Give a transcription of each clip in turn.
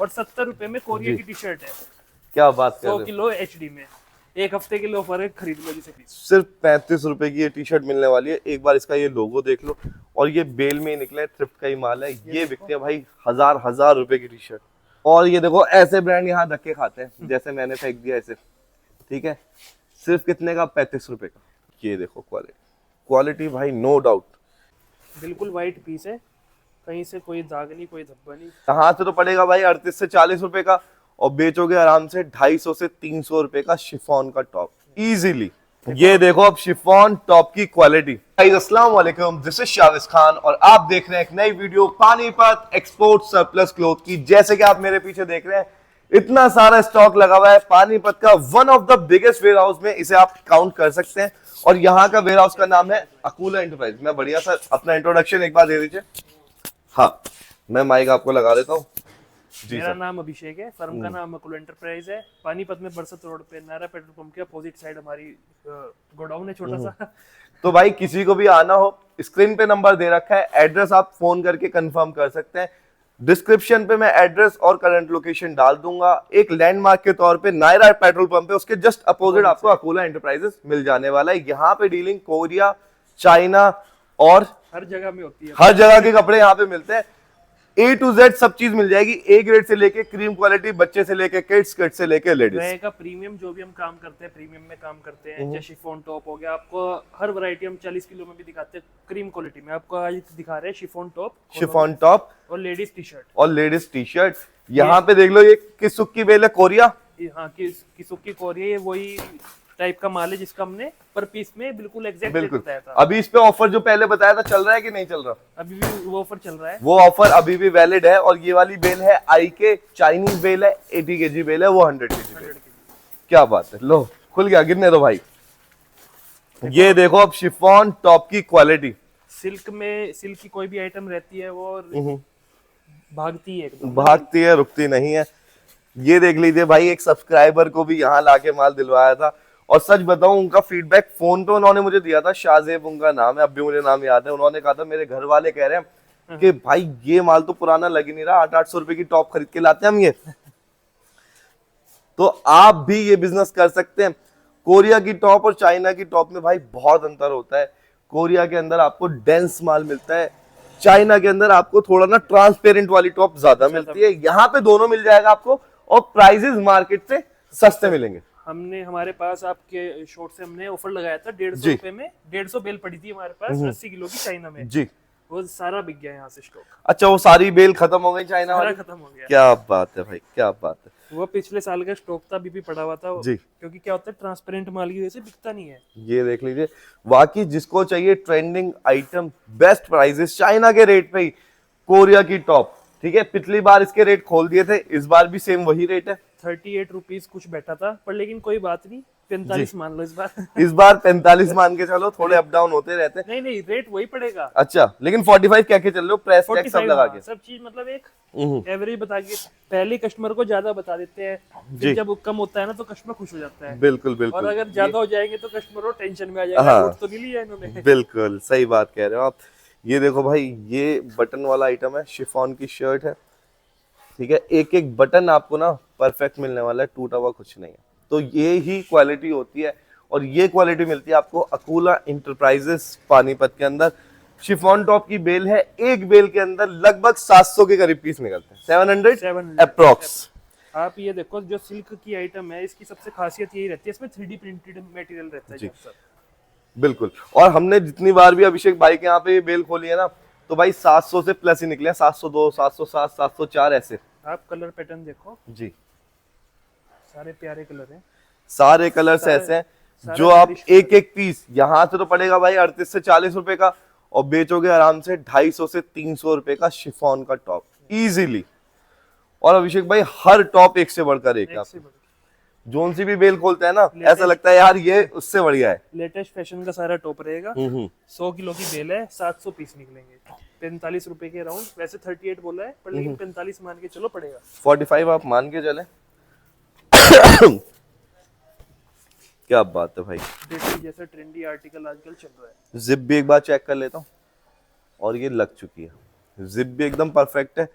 और 70 रुपए में कोरिया की टी शर्ट है। क्या बात कर 100 रहे हो। किलो एचडी में, एक हफ्ते के लिए ऑफर है, खरीद लो जिसे खरीद। सिर्फ 35 रुपए की ये टी शर्ट मिलने वाली है। एक बार इसका ये लोगो देख लो। और ये बेल में ही निकले, थ्रिफ्ट का ही माल है। ये बिकते हैं भाई हजार हजार रुपए की टी शर्ट। और ये देखो ऐसे ब्रांड यहाँ धक्के खाते हैं जैसे मैंने फेंक दिया ऐसे, ठीक है। सिर्फ कितने का, 35 रुपए का। ये देखो क्वालिटी, क्वालिटी भाई नो डाउट। बिल्कुल वाइट पीस है, कहीं से कोई दाग नहीं, कोई धब्बा नहीं। यहाँ से तो पड़ेगा भाई 38 से 40 रुपए का, और बेचोगे आराम से 250 से 300 रुपए का शिफॉन का टॉप इजीली। ये देखो अब शिफॉन टॉप की क्वालिटी। अस्सलाम वालेकुम, दिस इज शाविज खान और आप देख रहे हैं एक नई video Panipat export surplus cloth की। जैसे कि आप मेरे पीछे देख रहे हैं, इतना सारा स्टॉक लगा हुआ है। पानीपत का one of the biggest warehouse में इसे आप काउंट कर सकते हैं। और यहाँ का वेयर हाउस का नाम है अकूला एंटरप्राइज। मैं बढ़िया सा अपना इंट्रोडक्शन एक बार दे दीजिए। हाँ, मैं माइक आपको लगा देता हूँ। जी मेरा सर। नाम अभिषेक है, फर्म का नाम अकुल एंटरप्राइज है। पानीपत में बरसत रोड पे नायरा पेट्रोल पंप के अपोजिट साइड हमारी गोडाउन है छोटा सा। तो भाई किसी को भी आना हो, स्क्रीन पे नंबर दे रखा है, एड्रेस आप फोन करके कंफर्म कर सकते हैं। डिस्क्रिप्शन पे मैं एड्रेस और करंट लोकेशन डाल दूंगा। एक लैंडमार्क के तौर पे नायरा पेट्रोल पंप है, उसके जस्ट अपोजिट आपको अकोला एंटरप्राइजेस मिल जाने वाला है। यहाँ पे डीलिंग कोरिया, चाइना और हर जगह में होती है, हर जगह के कपड़े यहाँ पे मिलते हैं। A to Z सब चीज मिल जाएगी। ए ग्रेड से लेके क्रीम क्वालिटी, बच्चे से लेके किड्स, किड्स से लेके लेडीज। रहेगा प्रीमियम। जो भी हम काम करते हैं प्रीमियम में काम करते हैं। जैसे शिफॉन टॉप हो गया, आपको हर वैरायटी हम 40 किलो में भी दिखाते हैं क्रीम क्वालिटी में। आपको आज दिखा रहे हैं शिफॉन टॉप, शिफॉन टॉप और लेडीज टी शर्ट। और लेडीज टी शर्ट। यहाँ पे देख लो, ये किस सुख की बेल है, कोरिया। हाँ, किसुकी कोरिया, ये वही टाइप का माल है जिसका हमने पर पीस में बिल्कुल एग्जैक्ट रेट बिल्कुल। बताया था। अभी इस पे ऑफर जो पहले बताया था चल रहा है कि नहीं चल रहा? अभी भी वो ऑफर चल रहा है। वो ऑफर अभी भी वैलिड है। और ये वाली बेल है आई के, चाइनीज बेल है, 80 केजी बेल है, वो 100 केजी बेल। क्या बात है, लो खुल गया, गिरने दो भाई। ये देखो अब शिफॉन टॉप की क्वालिटी। सिल्क में, सिल्क की कोई भी आइटम रहती है वो भागती है एकदम। भागती है, रुकती नहीं है। ये देख लीजिए भाई, एक सब्सक्राइबर को भी यहाँ लाके माल दिलवाया था। और सच बताऊं, उनका फीडबैक फोन पे उन्होंने मुझे दिया था। शाहजेब उनका नाम है, अब भी मुझे नाम याद है। उन्होंने कहा था मेरे घर वाले कह रहे हैं कि भाई ये माल तो पुराना लग ही नहीं रहा, 800 रुपए की टॉप खरीद के लाते हैं हम ये। तो आप भी ये बिजनेस कर सकते हैं। कोरिया की टॉप और चाइना की टॉप में भाई बहुत अंतर होता है। कोरिया के अंदर आपको डेंस माल मिलता है, चाइना के अंदर आपको थोड़ा ना ट्रांसपेरेंट वाली टॉप ज्यादा मिलती है। यहाँ पे दोनों मिल जाएगा आपको, और प्राइजेस मार्केट से सस्ते मिलेंगे। हमने हमारे पास आपके शॉर्ट से हमने ऑफर लगाया था 150 जी। रुपए में। 150 बेल पड़ी थी हमारे पास 80 किलो की चाइना में। जी। वो सारा बिक गया यहाँ से स्टॉक, अच्छा, वो सारी बेल खत्म हो गई चाइना सारा वाली? खत्म हो गया। क्या बात है भाई, क्या बात है। वो पिछले साल का स्टॉक था, अभी भी पड़ा हुआ था जी। क्योंकि क्या होता है, ट्रांसपेरेंट माल की वजह से बिकता नहीं है। ये देख लीजिए, बाकी जिसको चाहिए trending item, best prices, China के रेट पे ही कोरिया की टॉप। ठीक है, पिछली बार इसके रेट खोल दिए थे, इस बार भी सेम वही रेट है। 38 रुपीज कुछ बैठा था, पर लेकिन कोई बात नहीं, 45 मान लो इस बार। इस बार 45 मान के चलो, थोड़े अप डाउन होते रहते हैं। नहीं नहीं, रेट वही पड़ेगा। अच्छा, लेकिन 45 कह के चल रहे हो, प्रेस टैक्स सब लगा के? सब चीज मतलब एक एवरेज बता के पहले कस्टमर को ज्यादा बता देते हैं, फिर जब कम होता है ना तो कस्टमर खुश हो जाता है। बिल्कुल और बिल्कुल। अगर ज्यादा हो जाएंगे तो कस्टमर को टेंशन में आ जाएगा, हाँ। लूट तो नहीं लिया इन्होंने। बिल्कुल सही बात कह रहे हो आप। ये देखो भाई, ये बटन वाला आइटम है, शिफॉन की शर्ट है। ठीक है, एक एक बटन आपको ना परफेक्ट मिलने वाला है, टूटा हुआ कुछ नहीं है। तो ये ही क्वालिटी होती है, और ये क्वालिटी मिलती है आपको अकूला इंटरप्राइजेस पानीपत के अंदर। शिफॉन टॉप की बेल है, एक बेल के अंदर लगभग 700 के करीब पीस निकलते हैं, 700 अप्रॉक्स। आप ये देखो, जो सिल्क की आइटम है इसकी सबसे खासियत यही रहती है, इसमें 3D प्रिंटेड मटेरियल रहता है जी। अक्सर। बिल्कुल। और हमने जितनी बार भी अभिषेक भाई के यहाँ पे ये बेल खोली है ना, तो भाई 700 से प्लस ही निकले, 702, 707, 704 ऐसे। आप कलर पैटर्न देखो, जी, सारे प्यारे कलर हैं। सारे कलर्स ऐसे हैं जो आप एक एक पीस यहाँ से तो पड़ेगा भाई 38 से 40 रुपए का, और बेचोगे आराम से 250 से 300 रुपए का शिफॉन का टॉप इजीली। और अभिषेक भाई, हर टॉप एक से बढ़कर एक है। जोन सी भी बेल खोलते हैं ना, ऐसा लगता है यार ये उससे बढ़िया है। लेटेस्ट फैशन का सारा टॉप रहेगा। 100 किलो की बेल है, 700 पीस निकलेंगे, 45 रुपए के राउंड। वैसे 38 बोला है, पर लेकिन 45 मान के चलो पड़ेगा। 45 आप मान के चले। क्या बात है भाई। देखिए, जैसा ट्रेंडी आर्टिकल आजकल चल रहा है। जिप भी एक बार चेक कर लेता हूँ, और ये लग चुकी है। जिप भी एकदम परफेक्ट है,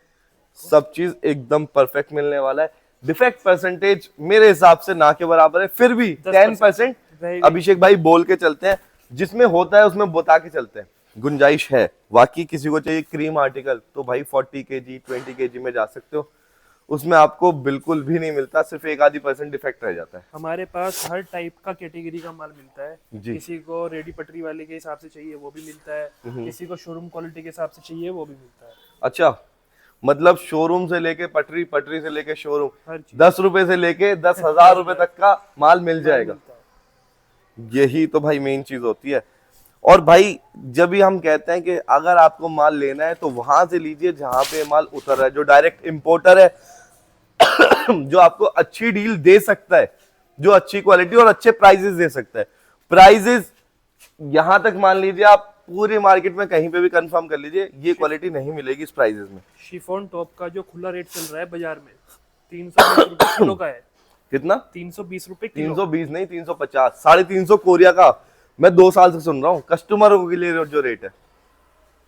आपको। सब चीज एकदम परफेक्ट मिलने वाला है। डिफेक्ट परसेंटेज मेरे हिसाब से ना के बराबर है, फिर भी 10% रहेगा। अभिषेक भाई बोल के चलते हैं, जिसमें होता है उसमें बता के चलते हैं, गुंजाइश है। बाकी किसी को चाहिए क्रीम आर्टिकल तो भाई 40 kg 20 kg में जा सकते हो, उसमें आपको बिल्कुल भी नहीं मिलता, सिर्फ एक आधी % डिफेक्ट रह जाता है। हमारे पास हर टाइप का कैटेगरी का माल मिलता है। जी। किसी को रेडी पटरी वाले के हिसाब से चाहिए वो भी मिलता है, किसी को शोरूम क्वालिटी के हिसाब से चाहिए वो भी मिलता है। अच्छा, मतलब शोरूम से लेके पटरी, पटरी से लेके शोरूम, हर चीज 10 रुपए से लेके 10,000 रुपए तक का माल मिल जाएगा। मिलता है। यही तो भाई मेन चीज होती है। और भाई जब भी हम कहते हैं कि अगर आपको माल लेना है तो वहां से लीजिए जहां पे माल उतर रहा है, जो डायरेक्ट इंपोर्टर है जो आपको अच्छी डील दे सकता है, जो अच्छी क्वालिटी और अच्छे प्राइजेस दे सकता है। प्राइजेस यहां तक मान लीजिए आप पूरी मार्केट में कहीं पे भी कंफर्म कर लीजिए, ये क्वालिटी नहीं मिलेगी इस प्राइजेस में। शिफॉन टॉप का जो खुला रेट चल रहा है बाजार में 320 रुपए किलो का है। कितना? 320 रुपए किलो। 320 नहीं 350, 350 कोरिया का। मैं 2 साल से सुन रहा हूँ कस्टमरों के लिए जो रेट है।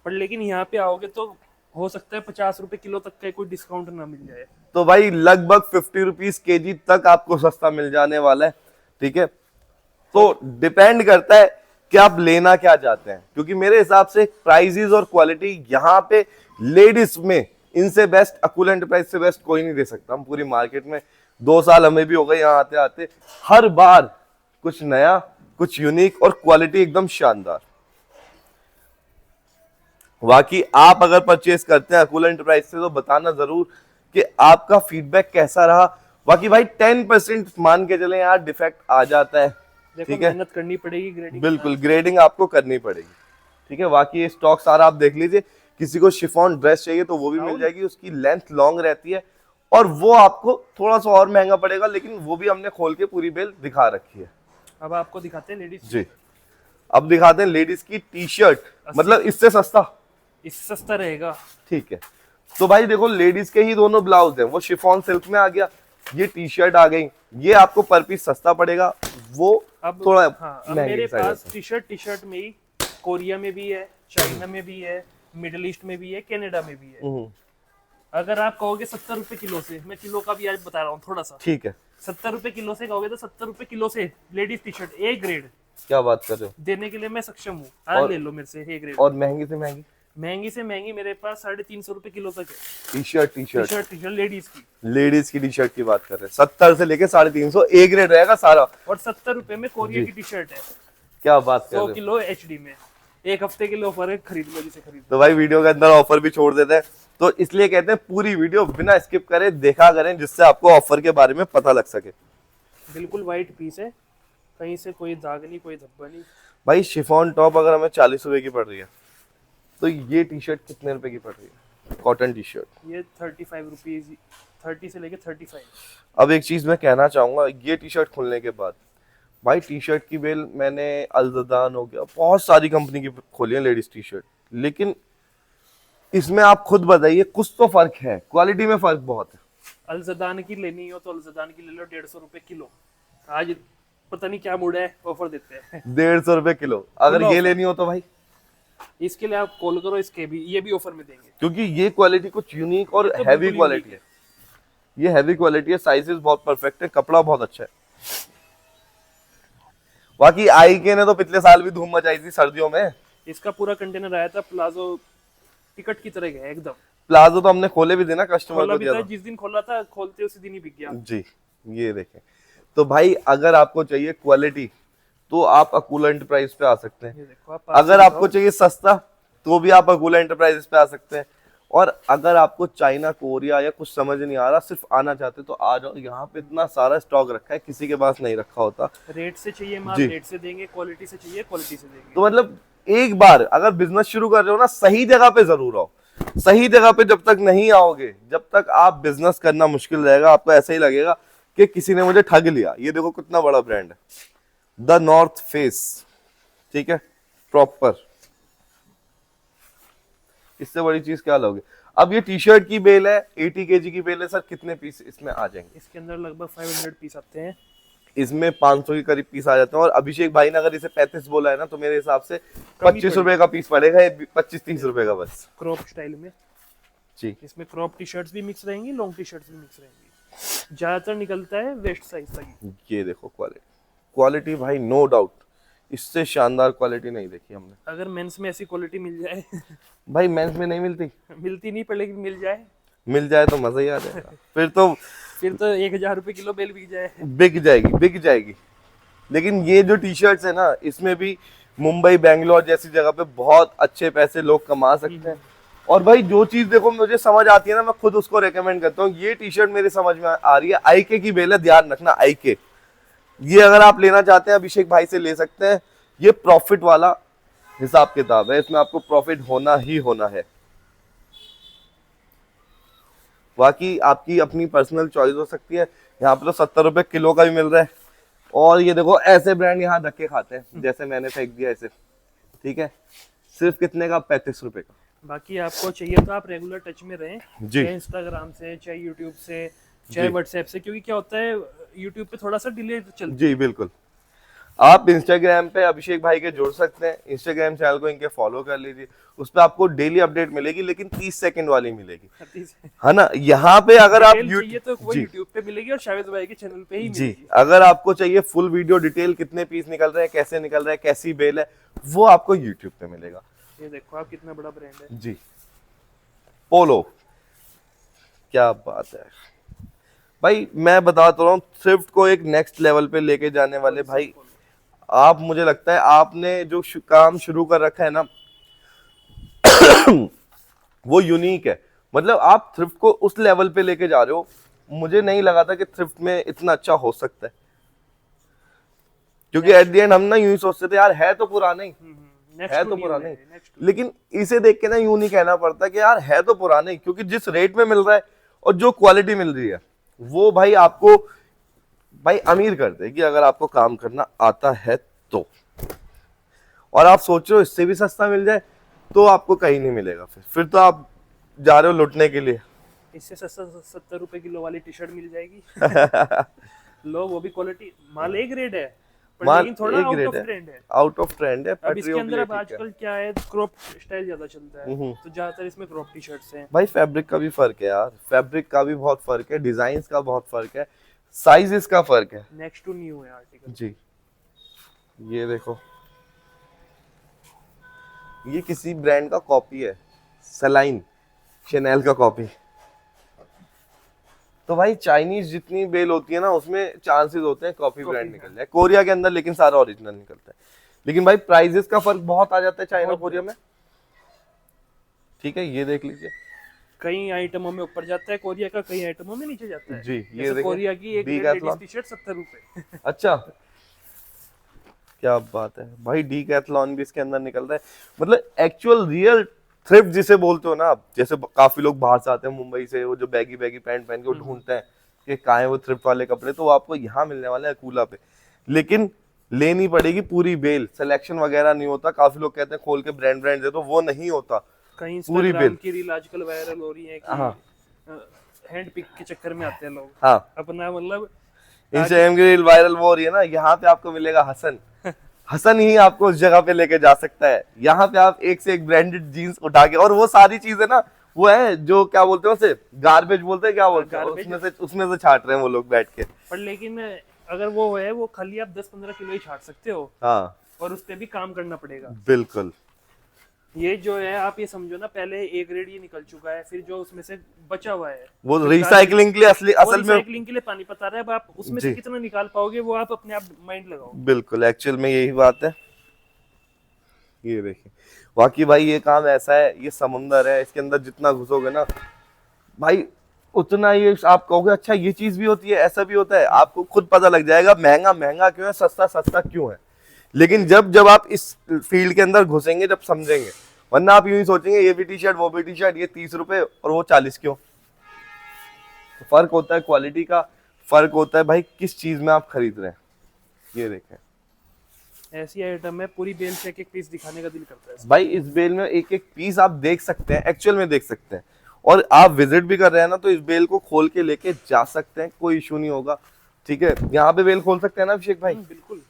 पर लेकिन यहाँ पे आओगे तो हो सकता है 50 रुपए किलो तक का कोई डिस्काउंट ना मिल जाए। तो भाई लगभग 50 रुपीज केजी तक आपको सस्ता मिल जाने वाला है। ठीक है, तो डिपेंड करता है कि आप लेना क्या चाहते हैं, क्योंकि मेरे हिसाब से प्राइजेस और क्वालिटी यहाँ पे लेडीज में इनसे बेस्ट, अकुल एंटरप्राइज से बेस्ट कोई नहीं दे सकता। हम पूरी मार्केट में 2 साल हमें भी हो गए यहाँ आते आते, हर बार कुछ नया, कुछ यूनिक और क्वालिटी एकदम शानदार। बाकी आप अगर परचेस करते हैं अकुल एंटरप्राइज से तो बताना जरूर कि आपका फीडबैक कैसा रहा। बाकी भाई 10% मान के चले यार डिफेक्ट आ जाता है, देखो ठीक है, मेहनत करनी पड़ेगी ग्रेडिंग। बिल्कुल ग्रेडिंग आपको करनी पड़ेगी। ठीक है, बाकी ये स्टॉक सारा आप देख लीजिए। किसी को शिफॉन ड्रेस चाहिए तो वो भी मिल जाएगी, उसकी लेंथ लॉन्ग रहती है और वो आपको थोड़ा सा और महंगा पड़ेगा, लेकिन वो भी हमने खोल के पूरी बेल दिखा रखी है। अब आपको दिखाते हैं लेडीज। जी, अब दिखाते हैं लेडीज की टी शर्ट, मतलब इससे सस्ता, इससे सस्ता रहेगा। ठीक है। तो भाई देखो लेडीज के ही दोनों ब्लाउज हैं, वो शिफॉन सिल्क में आ गया, ये टी शर्ट आ गई, ये आपको पर पीस सस्ता पड़ेगा, वो अब थोड़ा हाँ, अब महंगी मेरे साइड पास है। टी शर्ट में ही कोरिया में भी है, चाइना में भी है, मिडिल ईस्ट में भी है, कनाडा में भी है। अगर आप कहोगे 70 रुपए किलो से, मैं किलो का भी आज बता रहा हूँ थोड़ा सा, ठीक है, 70 रुपए किलो से कहोगे तो 70 रुपए किलो से ladies T shirt A grade क्या बात कर रहे हो। देने के लिए मैं सक्षम हूँ। आज और- ले लो मेरे से ए ग्रेड। और महंगी से महंगी महंगी से महंगी मेरे पास 350 रुपए किलो तक है T shirt T shirt ladies की। लेडीज की टी शर्ट की बात कर रहे हैं, 70 से लेके 350 ए ग्रेड रहेगा सारा। और 70 रुपए में कोरिया की टी शर्ट है, क्या बात कर 100 रहे हो। किलो एचडी में। एक हफ्ते के लिए ऑफर है, खरीद लो जिसे खरीद लो। तो भाई वीडियो के अंदर ऑफर भी छोड़ देते हैं, तो इसलिए कहते हैं पूरी वीडियो बिना स्किप करे देखा करें, जिससे आपको ऑफर के बारे में पता लग सके। बिल्कुल वाइट पीस है, कहीं से कोई दाग नहीं, कोई धब्बा नहीं। भाई शिफॉन टॉप अगर हमें 40 रुपए की पड़ रही है तो ये टी शर्ट कितने रुपए की पड़ रही है, कॉटन टी शर्ट? ये 35 रुपीज, 30 से लेके 35। अब एक चीज मैं कहना चाहूंगा, ये टी शर्ट खुलने के बाद भाई टी शर्ट की बेल मैंने अल्जदान हो गया, बहुत सारी कंपनी की खोली है लेडीज टी शर्ट, लेकिन इसमें आप खुद बताइए कुछ तो फर्क है, क्वालिटी में फर्क बहुत है। अलजदान की लेनी हो तो अलजदान की ले लो 150 रुपए किलो। आज पता नहीं क्या मूड है, ऑफर देते हैं। 150 रुपए किलो। अगर खुला ये offer। लेनी हो तो भाई, इसके लिए आप कॉल करो, इसके भी ये भी ऑफर में देंगे। क्योंकि ये क्वालिटी कुछ यूनिक और तो हैवी बिल्कुल क्वालिटी है। ये हैवी क्वालिटी है, साइजेस बहुत परफेक्ट है, कपड़ा बहुत अच्छा है। बाकी आईके ने तो पिछले साल भी धूम मचाई थी सर्दियों में। इसका पूरा कंटेनर आया था, प्लाजो टिकट की तरह है एकदम। प्लाजो तो हमने खोले भी थे ना, कस्टमर खोला को भी दिया था, था। जिस दिन खोला था खोलते उसी दिन ही बिक गया। जी, ये देखें। तो भाई अगर आपको चाहिए क्वालिटी तो आप अकूला एंटरप्राइज पे आ सकते हैं। ये देखो आप अगर आपको चाहिए सस्ता तो भी आप अकूला एंटरप्राइज पे आ सकते हैं। और अगर आपको चाइना, कोरिया या कुछ समझ नहीं आ रहा, सिर्फ आना चाहते तो आ जाओ, यहाँ पे इतना सारा स्टॉक रखा है, किसी के पास नहीं रखा होता। रेट से चाहिए माल जी। रेट से देंगे, क्वालिटी से चाहिए क्वालिटी से देंगे। तो मतलब एक बार अगर बिजनेस शुरू कर रहे हो ना, सही जगह पे जरूर आओ। सही जगह पे जब तक नहीं आओगे, जब तक आप बिजनेस करना मुश्किल रहेगा। आपको ऐसा ही लगेगा कि किसी ने मुझे ठग लिया। ये देखो कितना बड़ा ब्रांड है, द नॉर्थ फेस, ठीक है, प्रॉपर। इससे बड़ी चीज क्या लोगे। अब ये टी शर्ट की बेल है, 80 kg की बेल है सर, कितने पीस इसमें आ जाएंगे? इसके अंदर लगभग 500 पीस आते हैं। इसमें 500 के करीब पीस आ जाते हैं। और अभिषेक भाई ने अगर इसे 35 बोला है ना, तो मेरे हिसाब से 25 रुपए का पीस पड़ेगा, 25-30 रुपए का बस। क्रॉप स्टाइल में जी इसमें क्रॉप टी शर्ट्स भी मिक्स रहेंगी, लॉन्ग टी शर्ट्स भी मिक्स रहेंगी। ज्यादातर निकलता है वेस्ट साइज तक ही। ये देखो क्वालिटी, क्वालिटी भाई नो डाउट, इससे शानदार क्वालिटी नहीं देखी हमने। अगर मेंस में ऐसी क्वालिटी मिल जाए भाई मेंस में नहीं मिलती, मिलती नहीं पर लेकिन मिल जाए, मिल जाए तो मजा ही आ जाएगा। फिर तो 1000 रुपए किलो बेल बिक जाए। बिक जाएगी, बिक जाएगी। लेकिन ये जो टी शर्ट्स है ना, इसमें भी मुंबई बेंगलोर जैसी जगह पे बहुत अच्छे पैसे लोग कमा सकते हैं। और भाई जो चीज देखो मुझे समझ आती है ना, मैं खुद उसको रेकमेंड करता हूँ। ये टी शर्ट मेरे समझ में आ रही है, आईके की बेल है, ध्यान रखना आईके। ये अगर आप लेना चाहते हैं अभिषेक भाई से ले सकते हैं। ये प्रॉफिट वाला हिसाब किताब है, इसमें आपको प्रॉफिट होना ही होना है। बाकी आपकी अपनी पर्सनल चॉइस हो सकती है। यहाँ पे तो 70 रुपए किलो का भी मिल रहा है। और ये देखो ऐसे ब्रांड यहाँ धक्के खाते हैं, जैसे मैंने फेंक दिया ऐसे, ठीक है। सिर्फ कितने का? 35 रुपए का। बाकी आपको चाहिए तो आप रेगुलर टच में रहें, जी। चाहे इंस्टाग्राम से, चाहे यूट्यूब से, चाहे व्हाट्सएप से, क्योंकि क्या होता है यूट्यूब पे थोड़ा सा डिले चलता है। जी बिल्कुल। आप इंस्टाग्राम पे अभिषेक भाई के जुड़ सकते हैं, इंस्टाग्राम चैनल को इनके फॉलो कर लीजिए। उस पर आपको डेली अपडेट मिलेगी, लेकिन 30 सेकंड वाली मिलेगी, है ना। यहाँ पे अगर आप चाहिए तो वो यूट्यूब पे मिलेगी और शावेद भाई के चैनल पे ही जी, मिलेगी। अगर आपको चाहिए फुल वीडियो डिटेल, कितने पीस निकल रहे हैं, कैसे निकल रहे हैं, कैसी बेल है, वो आपको यूट्यूब पे मिलेगा। ये देखो आप कितना बड़ा ब्रांड है जी। पोलो, क्या बात है भाई। मैं बता तो रहा हूँ, थ्रिफ्ट को एक नेक्स्ट लेवल पे लेके जाने वाले भाई आप। मुझे लगता है आपने जो काम शुरू कर रखा है ना वो यूनिक है। मतलब आप थ्रिफ्ट को उस लेवल पे लेके जा रहे हो, मुझे नहीं लगा था कि थ्रिफ्ट में इतना अच्छा हो सकता है। क्योंकि एट द एंड हम ना यूं ही सोचते थे यार है तो पुराना ही, है तो पुराना ही, लेकिन इसे देख के ना यूं नहीं कहना पड़ता कि यार है तो पुराना ही। क्योंकि जिस रेट में मिल रहा है और जो क्वालिटी मिल रही है, वो भाई आपको भाई अमीर कर देगी अगर आपको काम करना आता है तो। और आप सोच रहे हो इससे भी सस्ता मिल जाए, तो आपको कहीं नहीं मिलेगा। फिर तो आप जा रहे हो लुटने के लिए। इससे सस्ता 70 रुपए किलो वाली टी शर्ट मिल जाएगी। लो वो भी क्वालिटी, माल एक ग्रेड है पर लेकिन थोड़ा आउट ऑफ ट्रेंड है। आउट ऑफ ट्रेंड है। अब इसके अंदर अब आजकल क्या है, क्रॉप स्टाइल ज्यादा चलता है, तो ज्यादातर इसमें क्रॉप टी शर्ट्स हैं। भाई फैब्रिक का भी फर्क है यार, फैब्रिक का भी बहुत फर्क है, डिजाइन्स का बहुत फर्क है, साइजेस का फर्क है। नेक्स्ट टू न्यू है आर्टिकल। जी, ये देखो, ये किसी ब्रांड का कॉपी है, सलाइन, शनेल का कॉपी। तो भाई चाइनीज जितनी बेल होती है ना, उसमें चांसेस होते हैं कॉपी ब्रांड निकल जाए। कोरिया के अंदर लेकिन सारा ओरिजिनल निकलता है। लेकिन भाई प्राइजेस का फर्क बहुत आ जाता है चाइना कोरिया में, ठीक है। ये देख लीजिए, कई आइटमों में ऊपर जाता है कोरिया का, कई आइटमों में नीचे जाता है। जी, ये जैसे कोरिया की एक लेडीज टी शर्ट 70 रुपए। अच्छा, क्या बात है भाई। डीकैथलॉन भी इसके अंदर निकल रहा है। मतलब एक्चुअल रियल थ्रिफ्ट जिसे बोलते हो ना आप, जैसे काफी लोग बाहर से आते हैं मुंबई से, वो जो बैगी बैगी पैंट पहन के वो ढूंढते हैं कि कहाँ है वो थ्रिफ्ट वाले कपड़े, तो वो आपको यहाँ मिलने वाले हैं अकूला पे। लेकिन लेनी पड़ेगी पूरी बेल, सिलेक्शन वगैरह नहीं होता। काफी लोग कहते हैं खोल के ब्रांड ब्रांड दे दो, वो नहीं होता। कहीं इंस्टाग्राम की रील आजकल वायरल हो रही है कि हैंड पिक के चक्कर में आते हैं लोग। हाँ, अपना मतलब इंस्टाग्राम की रील वायरल हो रही है ना, यहाँ पे आपको मिलेगा हसन। हसन ही आपको उस जगह पे लेके जा सकता है। यहाँ पे आप एक से एक ब्रांडेड जीन्स उठा के, और वो सारी चीजें ना वो है जो क्या बोलते हैं उसे, गार्बेज बोलते हैं, क्या बोलते हैं, उसमें से छाट रहे हैं वो लोग बैठ के। पर लेकिन अगर वो है, वो खाली आप 10-15 किलो ही छाट सकते हो। हाँ, और उस पे भी काम करना पड़ेगा। बिल्कुल। ये जो है आप ये समझो ना, पहले ए ग्रेड ये निकल चुका है, फिर जो उसमें से बचा हुआ है वो रिसाइकलिंग के लिए असल में रिसाइकलिंग के लिए पानी पता रहा है। अब आप उसमें से कितना निकाल पाओगे वो आप अपने आप माइंड लगाओ। बिल्कुल, एक्चुअल में यही बात है। ये देखिए, बाकी भाई ये काम ऐसा है, ये समुंदर है, इसके अंदर जितना घुसोगे ना भाई उतना ये आप कहोगे अच्छा ये चीज भी होती है, ऐसा भी होता है। आपको खुद पता लग जाएगा महंगा महंगा क्यों है, सस्ता सस्ता क्यों है। लेकिन जब आप इस फील्ड के अंदर घुसेंगे, जब समझेंगे, वरना आप यूं ही सोचेंगे ये भी टी शर्ट वो भी टी शर्ट, ये 30 रुपए और वो 40 क्यों। तो फर्क होता है क्वालिटी का, फर्क होता है भाई किस चीज में आप खरीद रहे हैं। ये देखें, ऐसी आइटम है, पूरी बेल से एक पीस दिखाने का दिल करता है भाई। इस बेल में एक एक पीस आप देख सकते हैं, एक्चुअल में देख सकते हैं। और आप विजिट भी कर रहे हैं ना, तो इस बेल को खोल के लेके जा सकते हैं, कोई इशू नहीं होगा, ठीक है। यहाँ पे बेल खोल सकते हैं ना अभिषेक भाई? बिल्कुल।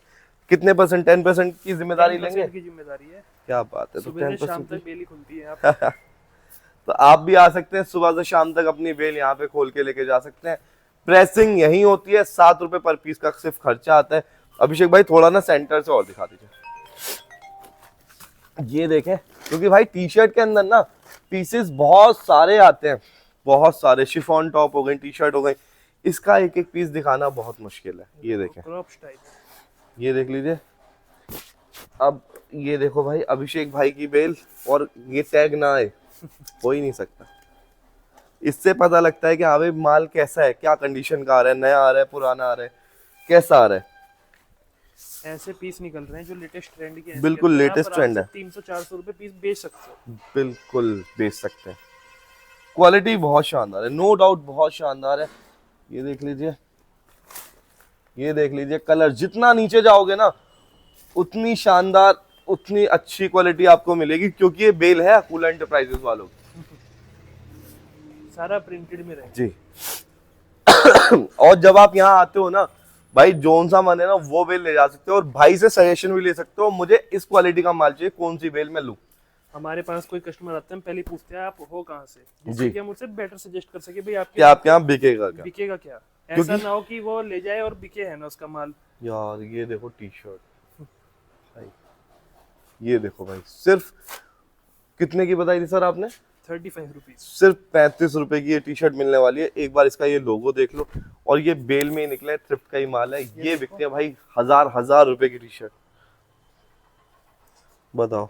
कितने परसेंट? 10% की जिम्मेदारी लेंगे? की जिम्मेदारी है। क्या बात है। तो सुबह से शाम तक बेल ही खुलती है। तो आप भी आ सकते हैं, सुबह से शाम तक अपनी बेल यहाँ पे खोल के लेके जा सकते हैं। प्रेसिंग यही होती है, 7 रुपए पर पीस का सिर्फ खर्चा आता है। अभिषेक भाई थोड़ा ना सेंटर से और दिखा दीजिए, ये देखें, क्योंकि भाई टी शर्ट के अंदर ना पीसेस बहुत सारे आते हैं, बहुत सारे। शिफॉन टॉप हो गई, टी शर्ट हो गई, इसका एक एक पीस दिखाना बहुत मुश्किल है। ये देखें, क्रॉप स्टाइल, ये देख लीजिए। अब ये देखो भाई अभिषेक भाई की बेल, और ये टैग ना आए हो ही नहीं सकता। इससे पता लगता है कि हाँ भाई माल कैसा है, क्या कंडीशन का आ रहा है, नया आ रहा है, पुराना आ रहा है, कैसा आ रहा है। ऐसे पीस निकल रहे हैं जो लेटेस्ट ट्रेंड के हैं, बिल्कुल लेटेस्ट ट्रेंड है। 300-400 रुपए पीस बेच सकते हो। बिल्कुल बेच सकते हैं। क्वालिटी बहुत शानदार है, नो डाउट बहुत शानदार है। ये देख लीजिए, ये देख लीजिए, कलर जितना नीचे जाओगे ना उतनी शानदार, उतनी अच्छी क्वालिटी आपको मिलेगी, क्योंकि ये बेल है अकूला एंटरप्राइजेस वालों की। सारा प्रिंटेड में रहेगा जी। और जब आप यहाँ आते हो ना भाई, जोन सा मन है ना वो बेल ले जा सकते हो, और भाई से सजेशन भी ले सकते हो, मुझे इस क्वालिटी का माल चाहिए, कौन सी बेल मैं लूं। हमारे पास कोई कस्टमर आते हैं, पहले पूछते हैं आप हो कहाँ से, जी। जिससे कि हम उनसे बेटर सजेस्ट कर सके भाई आपके आपके यहाँ बिकेगा क्या। बिकेगा क्या। ऐसा ना हो कि वो ले जाए और बिके है ना उसका माल। यार ये देखो टी शर्ट भाई, ये देखो भाई, सिर्फ कितने की बताई थी सर आपने? 35 रुपीज। सिर्फ 35 रुपए की ये टी शर्ट मिलने वाली है। एक बार इसका ये लोगो देख लो, और ये बेल में निकला है, थ्रिफ्ट का ही माल है। ये बिकते हैं भाई हजार रुपए की टी शर्ट, बताओ।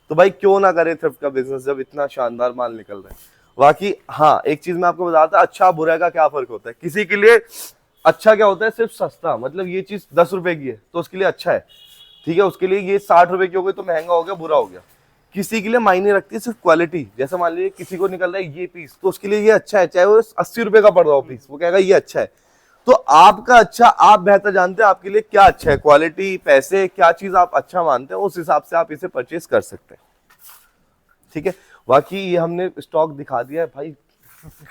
तो भाई क्यों ना करे थ्रिफ्ट का बिजनेस जब इतना शानदार माल निकल रहा है। बाकी हाँ, एक चीज मैं आपको बताता, अच्छा बुरा का क्या फर्क होता है। किसी के लिए अच्छा क्या होता है, सिर्फ सस्ता, मतलब ये चीज 10 रुपए की है तो उसके लिए अच्छा है, ठीक है। उसके लिए ये 60 रुपए की हो गई तो महंगा हो गया, बुरा हो गया। किसी के लिए मायने रखती है सिर्फ क्वालिटी। जैसे मान लीजिए किसी को निकल रहा है ये पीस, तो उसके लिए ये अच्छा है, चाहे वो 80 रुपए का पड़ रहा हो पीस, वो कहेगा ये अच्छा है। तो आपका अच्छा, आप बेहतर जानते हैं आपके लिए क्या अच्छा है, क्वालिटी, पैसे, क्या चीज आप अच्छा मानते हैं, उस हिसाब से आप इसे परचेज कर सकते हैं, ठीक है। बाकी ये हमने स्टॉक दिखा दिया है भाई,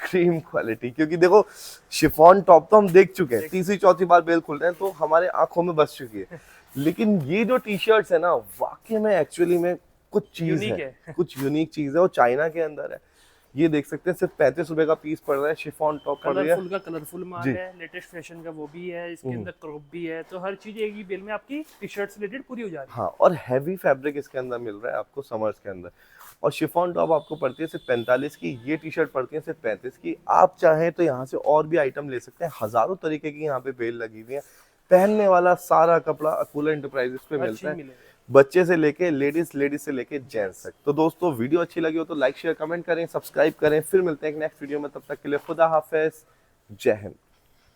क्रीम क्वालिटी, क्योंकि देखो शिफॉन टॉप तो हम देख चुके हैं, तीसरी चौथी बार बेल खुल रहे हैं तो हमारे आंखों में बस चुकी है। लेकिन ये जो टी शर्ट्स है ना, वाकई में एक्चुअली में कुछ चीज है, कुछ यूनिक चीज है, वो चाइना के अंदर है। ये देख सकते हैं, सिर्फ 35 रुपए का पीस पड़ रहा है, शिफॉन टॉप पड़ रही है, कलरफुल का कलरफुल माल है, लेटेस्ट फैशन का वो भी है, इसके अंदर क्रॉप भी है, तो हर चीज एक ही बेल में आपकी टी शर्ट से रिलेटेड पूरी हो जा रही है। हाँ, और हैवी फैब्रिक इसके अंदर मिल रहा है आपको समर्स के अंदर। और शिफॉन टॉप आपको पड़ती है सिर्फ 45 की, ये टी शर्ट पड़ती है सिर्फ 35 की। आप चाहें तो यहाँ से और भी आइटम ले सकते हैं, हजारों तरीके की यहाँ पे बेल लगी हुई है। पहनने वाला सारा कपड़ा अकूला एंटरप्राइजेस पे मिलता है, बच्चे से लेके लेडीज से लेके जेंट्स तक। तो दोस्तों वीडियो अच्छी लगी हो तो लाइक शेयर कमेंट करें, सब्सक्राइब करें। फिर मिलते हैं एक नेक्स्ट वीडियो में, तब तक के लिए खुदा हाफिज, जय हिंद।